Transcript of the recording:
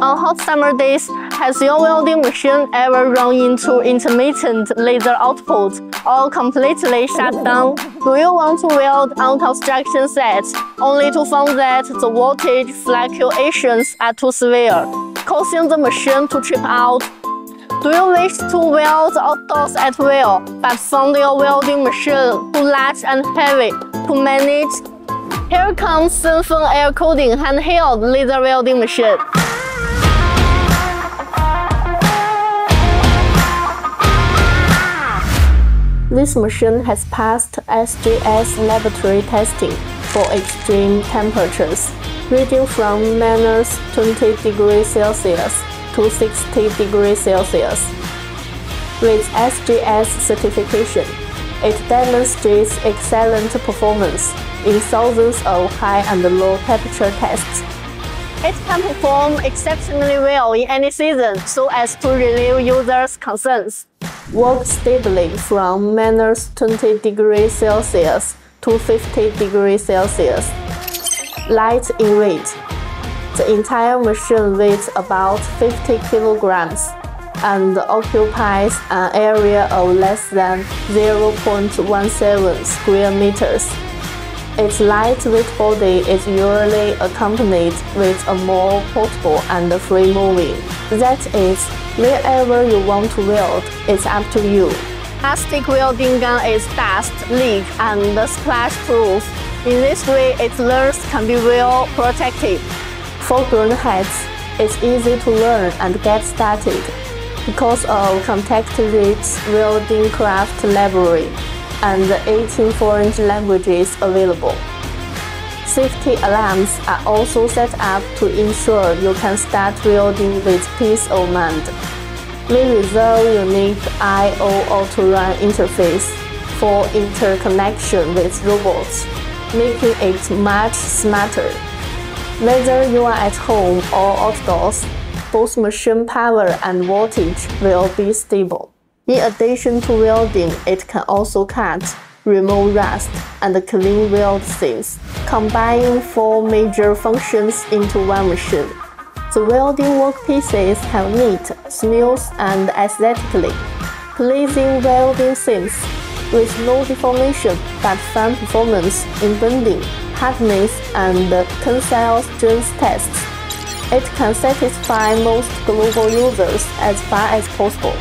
On hot summer days, has your welding machine ever run into intermittent laser output or completely shut down? Do you want to weld on construction sets only to find that the voltage fluctuations are too severe, causing the machine to trip out? Do you wish to weld outdoors at will, but found your welding machine too large and heavy to manage? Here comes Sun air coating handheld laser welding machine. This machine has passed SGS laboratory testing for extreme temperatures, ranging from -20 degrees Celsius to 60 degrees Celsius. With SGS certification, it demonstrates excellent performance in thousands of high and low temperature tests. It can perform exceptionally well in any season so as to relieve users' concerns. Work stably from -20 degrees Celsius to 50 degrees Celsius. Light in weight. The entire machine weighs about 50 kilograms and occupies an area of less than 0.17 square meters. Its lightweight body is usually accompanied with a more portable and free-moving. That is, wherever you want to weld, it's up to you. Plastic welding gun is dust, leak, and splash-proof. In this way, its length can be well protected. For greenheads, it's easy to learn and get started because of contact-rich welding craft library and 18 foreign languages available. Safety alarms are also set up to ensure you can start welding with peace of mind. We reserve unique I/O auto-run interface for interconnection with robots, making it much smarter. Whether you are at home or outdoors, both machine power and voltage will be stable. In addition to welding, it can also cut, remove rust, and clean weld seams, combining 4 major functions into one machine. The welding workpieces have neat, smooth, and aesthetically pleasing welding seams with no deformation but fine performance in bending, hardness, and tensile strength tests. It can satisfy most global users as far as possible.